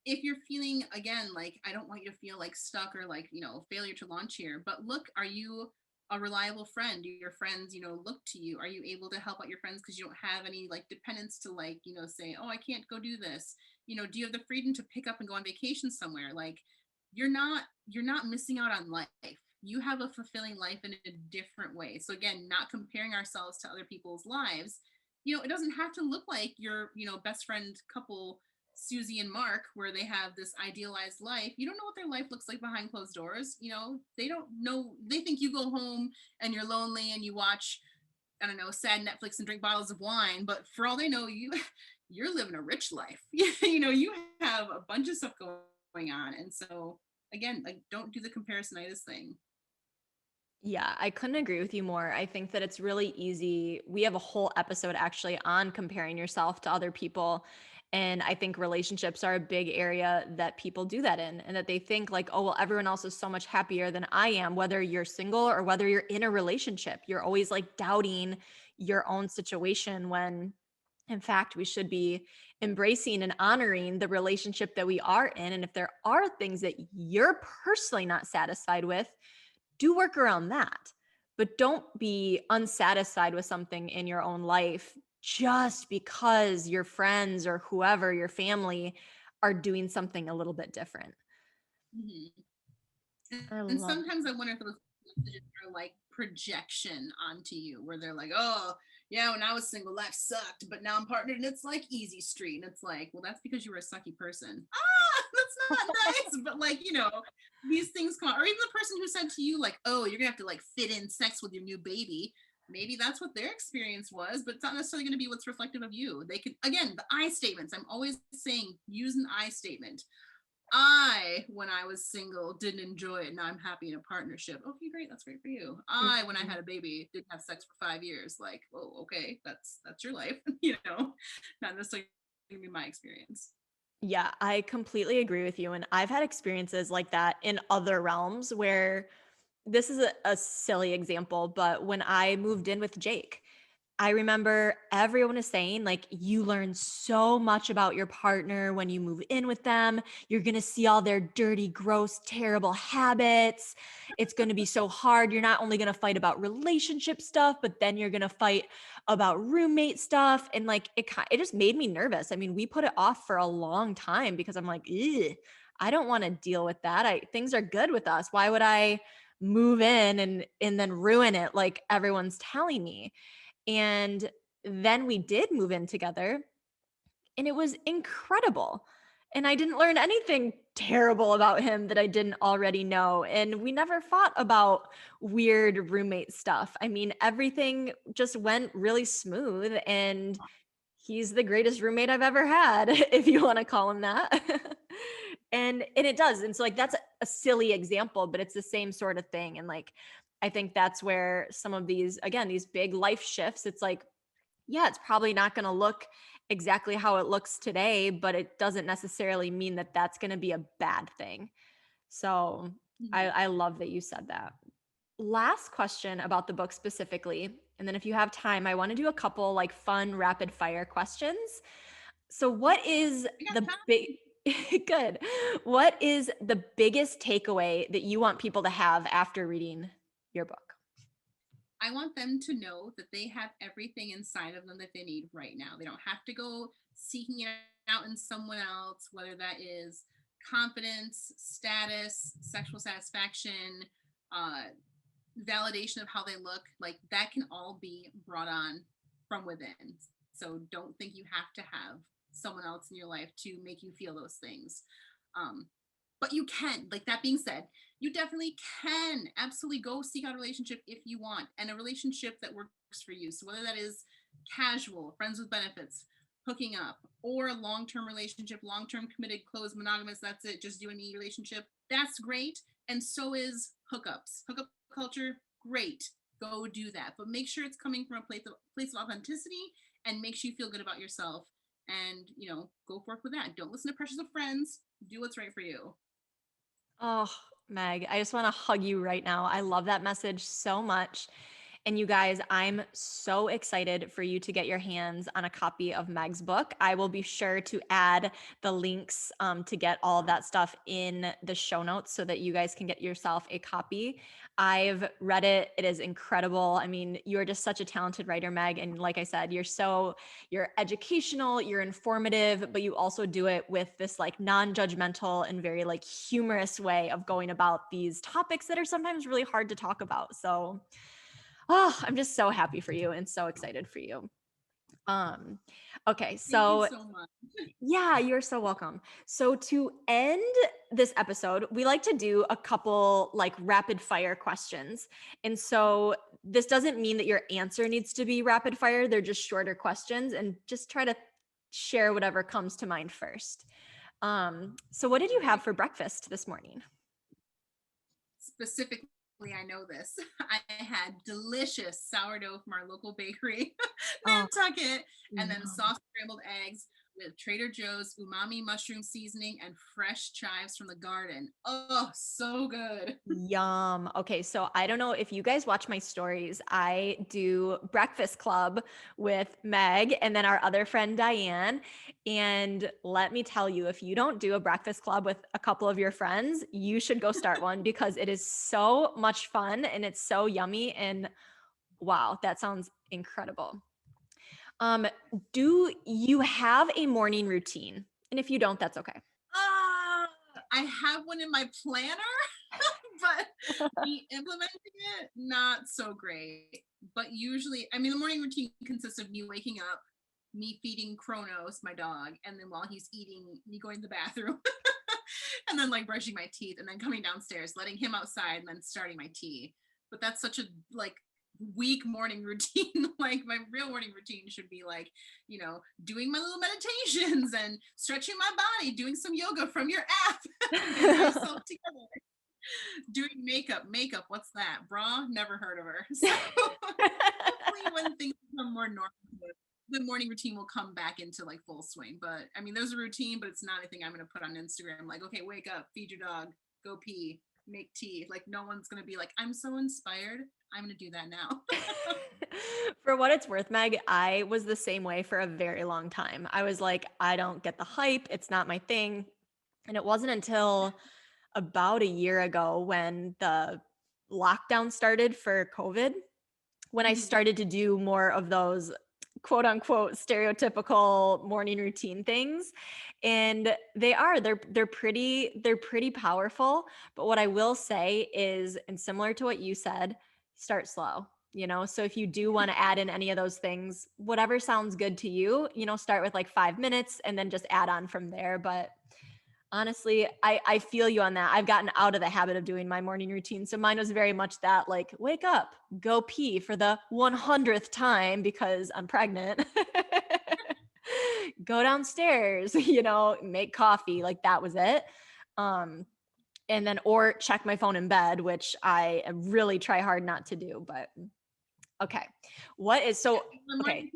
if you're feeling, again, like I don't want you to feel like stuck or like, failure to launch here, but look, are you a reliable friend? Do your friends, look to you? Are you able to help out your friends because you don't have any like dependents to like, say, oh, I can't go do this? Do you have the freedom to pick up and go on vacation somewhere? Like you're not missing out on life. You have a fulfilling life in a different way. So again, not comparing ourselves to other people's lives. It doesn't have to look like your, best friend couple Susie and Mark, where they have this idealized life. You don't know what their life looks like behind closed doors. They don't know. They think you go home and you're lonely and you watch, I don't know, sad Netflix and drink bottles of wine. But for all they know, you're living a rich life. You have a bunch of stuff going on. And so again, like don't do the comparisonitis thing. Yeah, I couldn't agree with you more. I think that it's really easy. We have a whole episode actually on comparing yourself to other people. And I think relationships are a big area that people do that in, and that they think like, oh, well, everyone else is so much happier than I am, whether you're single or whether you're in a relationship. You're always like doubting your own situation when in fact we should be embracing and honoring the relationship that we are in. And if there are things that you're personally not satisfied with, do work around that. But don't be unsatisfied with something in your own life just because your friends or whoever, your family, are doing something a little bit different. Mhm. I And love sometimes I wonder if those messages are like projection onto you, where they're like, oh, yeah, when I was single, life sucked, but now I'm partnered and it's like easy street. And it's like, well, that's because you were a sucky person. Ah, that's not nice. But like, these things come out. Or even the person who said to you, like, oh, you're gonna have to like fit in sex with your new baby. Maybe that's what their experience was, but it's not necessarily going to be what's reflective of you. They can, again, the I statements. I'm always saying use an I statement. When I was single, didn't enjoy it. Now I'm happy in a partnership. Okay, great. That's great for you. When I had a baby, didn't have sex for 5 years. Like, oh, okay, that's your life. Not necessarily gonna be my experience. Yeah, I completely agree with you. And I've had experiences like that in other realms where this is a silly example, but when I moved in with Jake, I remember everyone is saying, like, you learn so much about your partner when you move in with them. You're going to see all their dirty, gross, terrible habits. It's going to be so hard. You're not only going to fight about relationship stuff, but then you're going to fight about roommate stuff. And like, it just made me nervous. I mean, we put it off for a long time because I'm like, ew, I don't want to deal with that. Things are good with us. Why would I move in and then ruin it like everyone's telling me? And then we did move in together and it was incredible. And I didn't learn anything terrible about him that I didn't already know. And we never fought about weird roommate stuff. I mean, everything just went really smooth and he's the greatest roommate I've ever had, if you want to call him that. And it does. And so like that's a silly example, but it's the same sort of thing. And like I think that's where some of these, again, these big life shifts, it's like, yeah, it's probably not going to look exactly how it looks today, but it doesn't necessarily mean that that's going to be a bad thing. So Mhm. I love that you said that. Last question about the book specifically. And then if you have time, I want to do a couple like fun rapid fire questions. So what is I got the time. big good. What is the biggest takeaway that you want people to have after reading your book? I want them to know that they have everything inside of them that they need right now. They don't have to go seeking it out in someone else, whether that is confidence, status, sexual satisfaction, uh, validation of how they look. Like that can all be brought on from within. So don't think you have to have someone else in your life to make you feel those things. Um, but you can. Like that being said, you definitely can absolutely go seek out a relationship if you want, and a relationship that works for you. So whether that is casual, friends with benefits, hooking up, or a long-term relationship, long-term committed, closed, monogamous, that's it, just you and me relationship, that's great. And so is hookups. Hookup culture, great. Go do that. But make sure it's coming from a place of authenticity and makes you feel good about yourself. And go forth with that. Don't listen to pressures of friends. Do what's right for you. Oh, Meg, I just want to hug you right now. I love that message so much. And you guys, I'm so excited for you to get your hands on a copy of Meg's book. I will be sure to add the links to get all of that stuff in the show notes so that you guys can get yourself a copy. I've read it. It is incredible. I mean, you're just such a talented writer, Meg. And like I said, you're educational, you're informative, but you also do it with this like non-judgmental and very like humorous way of going about these topics that are sometimes really hard to talk about. So oh, I'm just so happy for you and so excited for you. Um, okay, Thank you so so much. yeah, you're so welcome. So to end this episode, we like to do a couple like rapid fire questions. And so this doesn't mean that your answer needs to be rapid fire. They're just shorter questions and just try to share whatever comes to mind first. So what did you have for breakfast this morning? Specifically, I know this. I had delicious sourdough from our local bakery, Oh, Nantucket, and then yum. soft scrambled eggs with Trader Joe's umami mushroom seasoning and fresh chives from the garden. Oh, so good. Yum. Okay, so I don't know if you guys watch my stories. I do breakfast club with Meg and then our other friend Diane. And let me tell you, if you don't do a breakfast club with a couple of your friends, you should go start one because it is so much fun and it's so yummy. And wow, that sounds incredible. Um, do you have a morning routine? And if you don't, that's okay. I have one in my planner, but me implementing it, not so great. But usually, I mean, the morning routine consists of me waking up, me feeding Kronos, my dog, and then while he's eating, me going to the bathroom, and then like brushing my teeth, and then coming downstairs, letting him outside, and then starting my tea. But that's such a like weak morning routine. Like my real morning routine should be like, doing my little meditations and stretching my body, doing some yoga from your app, getting myself together, doing makeup, what's that? Bra, never heard of her. So hopefully when things become more normal, the morning routine will come back into like full swing. But I mean, there's a routine, but it's not anything I'm going to put on Instagram. Like, okay, wake up, feed your dog, go pee, make tea. Like no one's going to be like, I'm so inspired, I'm going to do that now. For what it's worth, Meg, I was the same way for a very long time. I was like, I don't get the hype. It's not my thing. And it wasn't until about a year ago when the lockdown started for COVID, when I started to do more of those quote unquote stereotypical morning routine things. And they're pretty powerful. But what I will say is, and similar to what you said, start slow. So if you do want to add in any of those things, whatever sounds good to you, start with like 5 minutes and then just add on from there. But honestly, I feel you on that. I've gotten out of the habit of doing my morning routine. So mine was very much that, like, wake up, go pee for the 100th time because I'm pregnant. Go downstairs, make coffee. Like that was it. And then, or check my phone in bed, which I really try hard not to do, but okay. What is so, okay.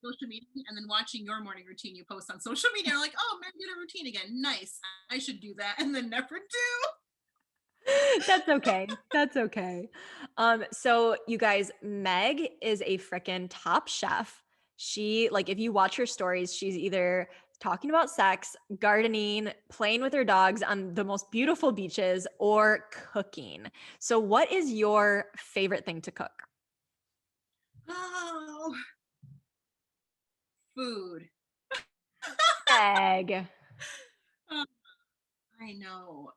Social media and then watching your morning routine you post on social media, like, oh man, did a routine again, nice, I should do that, and then never do. That's okay. That's okay. So you guys, Meg is a freaking top chef. She, like, if you watch her stories, she's either talking about sex, gardening, playing with her dogs on the most beautiful beaches, or cooking. So what is your favorite thing to cook? Oh, food. Egg. I know.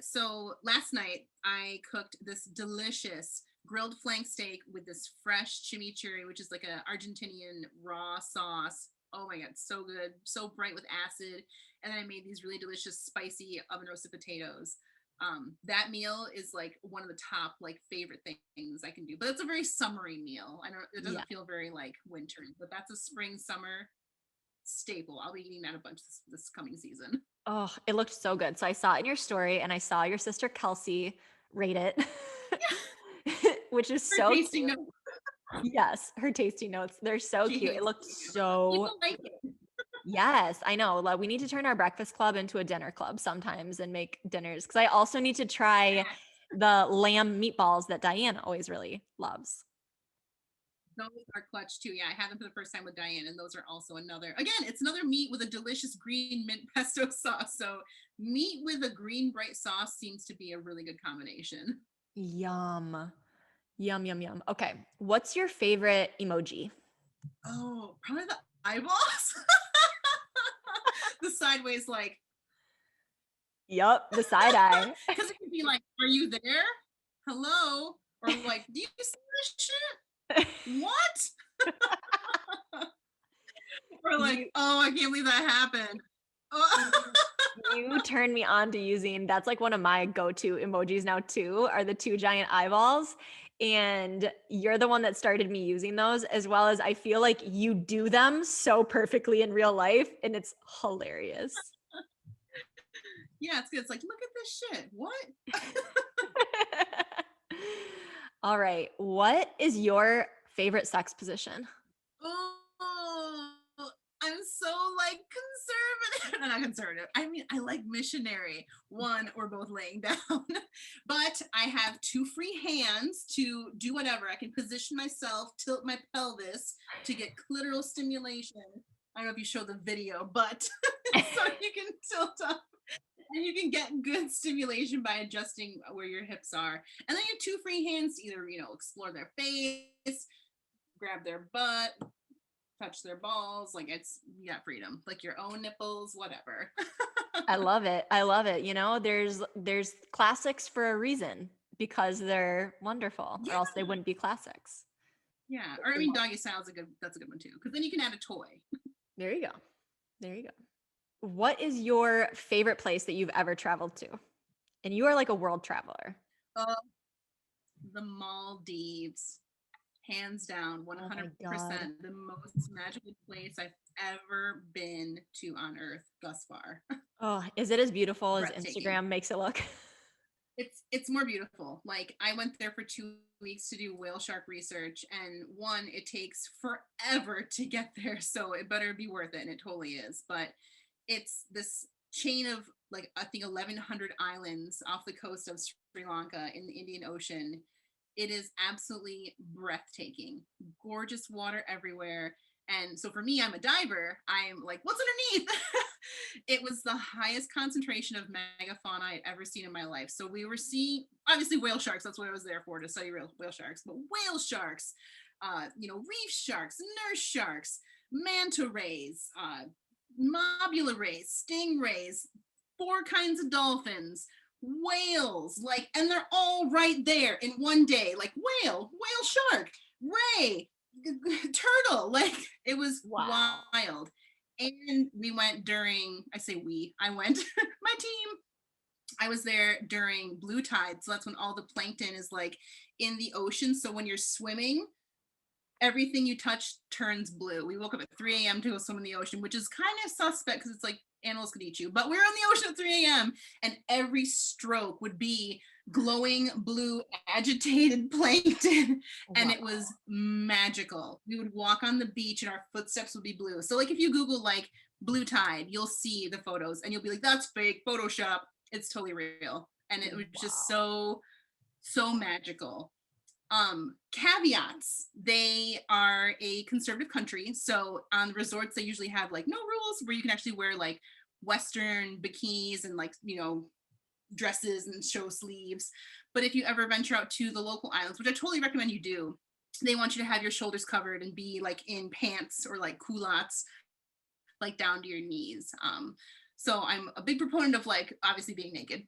So last night I cooked this delicious grilled flank steak with this fresh chimichurri, which is like a Argentinian raw sauce. Oh my god, so good, so bright with acid. And then I made these really delicious spicy oven roasted potatoes. That meal is like one of the top like favorite things I can do. But it's a very summery meal. It doesn't feel very like wintry, but that's a spring summer staple. I'll be eating that a bunch this coming season. Oh, it looked so good. So I saw it in your story and I saw your sister Kelsey rate it, which is Her so tasting cute. notes. Yes, her tasty notes. They're so She cute. It hates looked it. so, People like it. yes, I know. Like, we need to turn our breakfast club into a dinner club sometimes and make dinners. Cause I also need to try the lamb meatballs that Diane always really loves. Those are clutch too. Yeah, I had them for the first time with Diane, and those are also it's another meat with a delicious green mint pesto sauce. So meat with a green bright sauce seems to be a really good combination. Yum. Yum, yum, yum. Okay. What's your favorite emoji? Oh, probably the eyeballs. The sideways, like, Yup, the side eye. because it could be like, are you there? Hello? Or like, do you see this shit? What? Or like, oh, I can't believe that happened. Oh. You turned me on to using, that's like one of my go-to emojis now too, are the two giant eyeballs. And you're the one that started me using those, as well as I feel like you do them so perfectly in real life and it's hilarious. Yeah, it's good. It's like, look at this shit. What? All right. What is your favorite sex position? Oh, I'm so like I'm not conservative. I mean, I like missionary, one or both laying down. But I have 2 free hands to do whatever. I can position myself, tilt my pelvis to get clitoral stimulation. I don't know if you show the video, but so you can tilt up and you can get good stimulation by adjusting where your hips are. And then you have 2 free hands to either, explore their face, grab their butt, touch their balls. Like, you got freedom, like your own nipples, whatever. I love it. I love it. There's classics for a reason because they're wonderful, or else they wouldn't be classics. Yeah. Or I mean, doggy style that's a good one too. Because then you can add a toy. There you go. There you go. What is your favorite place that you've ever traveled to? And you are like a world traveler. The Maldives. Hands down, 100%, the most magical place I've ever been to on earth thus far. Oh, is it as beautiful as Instagram makes it look? It's more beautiful. Like, I went there for 2 weeks to do whale shark research, and one, it takes forever to get there, so it better be worth it, and it totally is. But it's this chain of, like, I think 1,100 islands off the coast of Sri Lanka in the Indian Ocean. It is absolutely breathtaking. Gorgeous water everywhere. And so for me, I'm a diver. I'm like, what's underneath? It was the highest concentration of megafauna I'd ever seen in my life. So we were seeing, obviously, whale sharks. That's what I was there for, to study whale sharks. But whale sharks, reef sharks, nurse sharks, manta rays, mobula rays, stingrays, 4 kinds of dolphins, whales, like, and they're all right there in one day, like whale shark, ray, turtle, like, it was wild. And we went during, I went my team, I was there during blue tide, so that's when all the plankton is like in the ocean. So when you're swimming, everything you touch turns blue. We woke up at 3 a.m. to go swim in the ocean, which is kind of suspect because it's like animals could eat you, but we're on the ocean at 3 a.m. and every stroke would be glowing blue agitated plankton. And it was magical. We would walk on the beach and our footsteps would be blue. So, like, if you Google like blue tide, you'll see the photos and you'll be like, that's fake Photoshop. It's totally real. And it was just so magical. Caveats: they are a conservative country, so on the resorts they usually have like no rules, where you can actually wear like Western bikinis and, like, dresses and show sleeves. But if you ever venture out to the local islands, which I totally recommend you do, they want you to have your shoulders covered and be like in pants or like culottes, like down to your knees. So I'm a big proponent of, like, obviously being naked,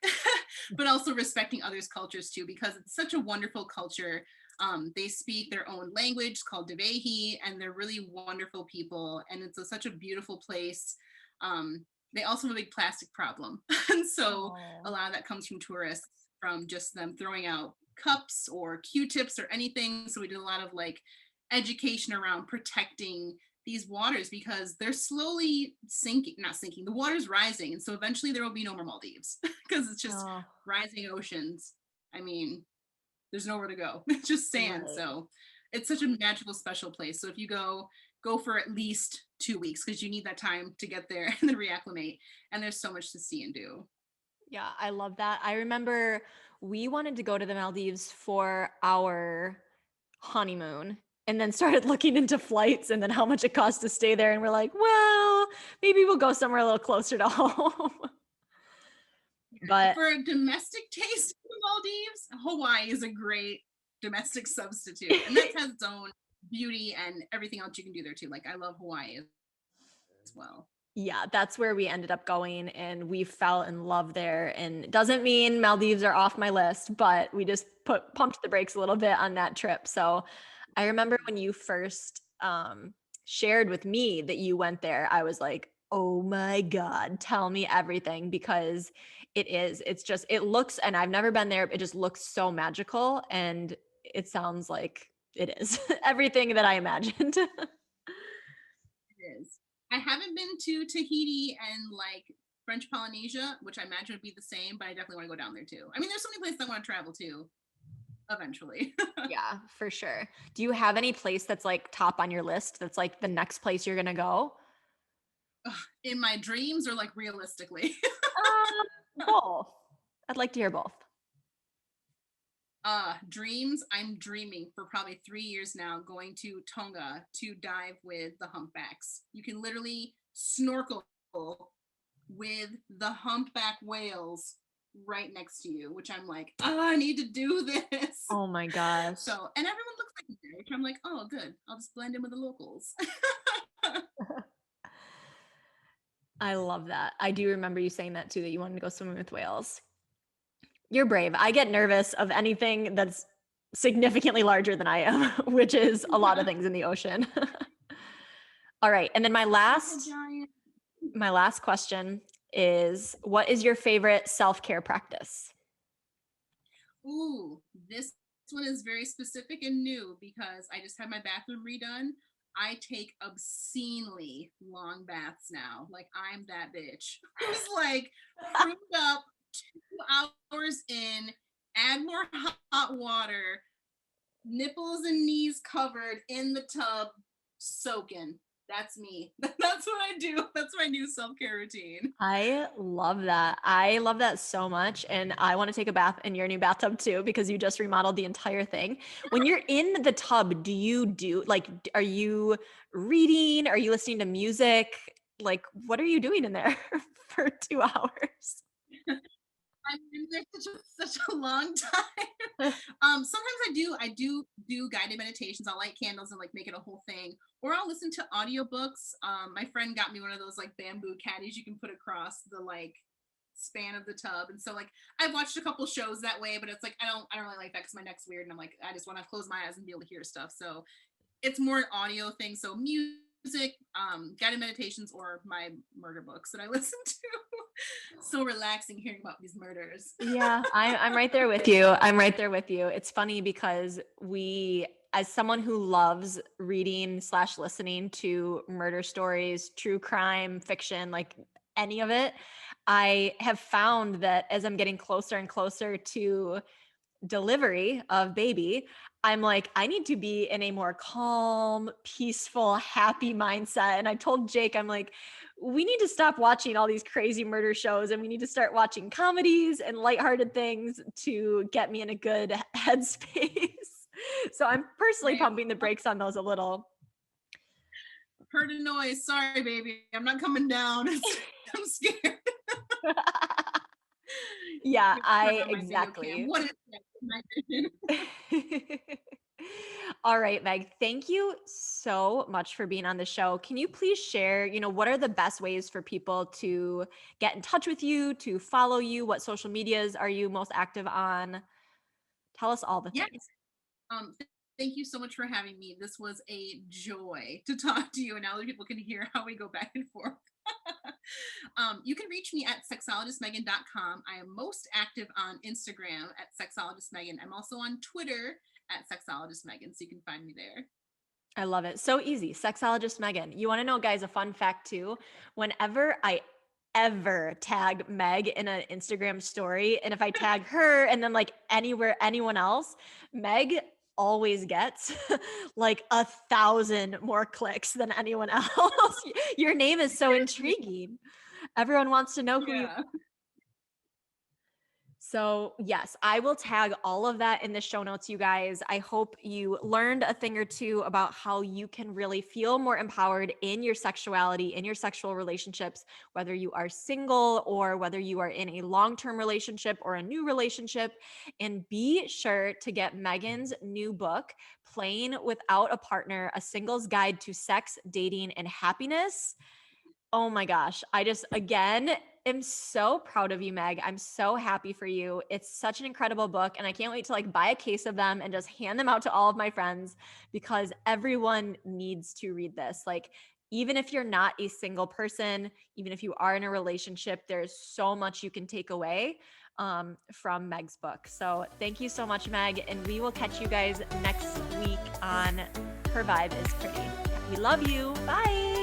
but also respecting others' cultures too, because it's such a wonderful culture. They speak their own language called Devehi, and they're really wonderful people. And it's such a beautiful place. They also have a big plastic problem. And so a lot of that comes from tourists, from just them throwing out cups or Q-tips or anything. So we did a lot of like education around protecting these waters, because they're slowly not sinking, the water's rising. And so eventually there will be no more Maldives because it's just rising oceans. I mean, there's nowhere to go. It's just sand. Right. So it's such a magical, special place. So if you go for at least 2 weeks, because you need that time to get there and then reacclimate. And there's so much to see and do. Yeah, I love that. I remember we wanted to go to the Maldives for our honeymoon, and then started looking into flights and then how much it costs to stay there. And we're like, well, maybe we'll go somewhere a little closer to home. But for a domestic taste of the Maldives, Hawaii is a great domestic substitute. And that has its own beauty and everything else you can do there too. Like, I love Hawaii as well. Yeah, that's where we ended up going, and we fell in love there. And it doesn't mean Maldives are off my list, but we just pumped the brakes a little bit on that trip. So I remember when you first shared with me that you went there, I was like, oh my God, tell me everything, because it looks, and I've never been there, it just looks so magical, and it sounds like it is everything that I imagined. It is. I haven't been to Tahiti and like French Polynesia, which I imagine would be the same, but I definitely want to go down there too. I mean, there's so many places I want to travel to eventually. Yeah, for sure. Do you have any place that's like top on your list, that's like the next place you're going to go? In my dreams or like realistically? Both. I'd like to hear both. Dreams, I'm dreaming for probably 3 years now going to Tonga to dive with the humpbacks. You can literally snorkel with the humpback whales right next to you, which I'm like, oh, I need to do this. Oh my gosh. So, and everyone looks like me, which I'm like, oh, good. I'll just blend in with the locals. I love that. I do remember you saying that too, that you wanted to go swimming with whales. You're brave. I get nervous of anything that's significantly larger than I am, which is a lot of things in the ocean. All right. And then my last question is, what is your favorite self-care practice? Ooh, this one is very specific and new because I just had my bathroom redone. I take obscenely long baths now. Like I'm that bitch who's like pruned up 2 hours in, add more hot water, nipples and knees covered in the tub, soaking. That's me. That's what I do. That's my new self-care routine. I love that. I love that so much. And I want to take a bath in your new bathtub too, because you just remodeled the entire thing. When you're in the tub, are you reading? Are you listening to music? Like, what are you doing in there for 2 hours? I'm in there such a long time. Sometimes I do guided meditations. I'll light candles and like make it a whole thing, or I'll listen to audiobooks. My friend got me one of those like bamboo caddies you can put across the like span of the tub, and so like I've watched a couple shows that way, but it's like I don't really like that because my neck's weird, and I'm like I just want to close my eyes and be able to hear stuff. So it's more an audio thing. So music, guided meditations, or my murder books that I listen to. So relaxing hearing about these murders. Yeah, I'm right there with you. I'm right there with you. It's funny because as someone who loves reading / listening to murder stories, true crime, fiction, like any of it, I have found that as I'm getting closer and closer to delivery of baby, I'm like, I need to be in a more calm, peaceful, happy mindset. And I told Jake, I'm like, we need to stop watching all these crazy murder shows and we need to start watching comedies and lighthearted things to get me in a good headspace. So I'm personally pumping the brakes on those a little. Heard a noise. Sorry, baby. I'm not coming down. I'm scared. Yeah, exactly. What is that? All right, Meg, thank you so much for being on the show. Can you please share, what are the best ways for people to get in touch with you, to follow you? What social medias are you most active on? Tell us all the things. Thank you so much for having me. This was a joy to talk to you, and now that people can hear how we go back and forth. You can reach me at sexologistmegan.com. I am most active on Instagram at sexologistmegan. I'm also on Twitter at sexologistmegan, so you can find me there. I love it. So easy. Sexologist Megan. You want to know, guys, a fun fact too? Whenever I ever tag Meg in an Instagram story, and if I tag her and then like anyone else, Meg always gets like 1,000 more clicks than anyone else. Your name is so intriguing. Everyone wants to know who you are. So yes, I will tag all of that in the show notes, you guys. I hope you learned a thing or two about how you can really feel more empowered in your sexuality, in your sexual relationships, whether you are single or whether you are in a long-term relationship or a new relationship. And be sure to get Megan's new book, Playing Without a Partner, A Single's Guide to Sex, Dating, and Happiness. Oh my gosh. I just, again, am so proud of you, Meg. I'm so happy for you. It's such an incredible book. And I can't wait to like buy a case of them and just hand them out to all of my friends because everyone needs to read this. Like, even if you're not a single person, even if you are in a relationship, there's so much you can take away from Meg's book. So thank you so much, Meg. And we will catch you guys next week on Her Vibe is Pretty. We love you. Bye.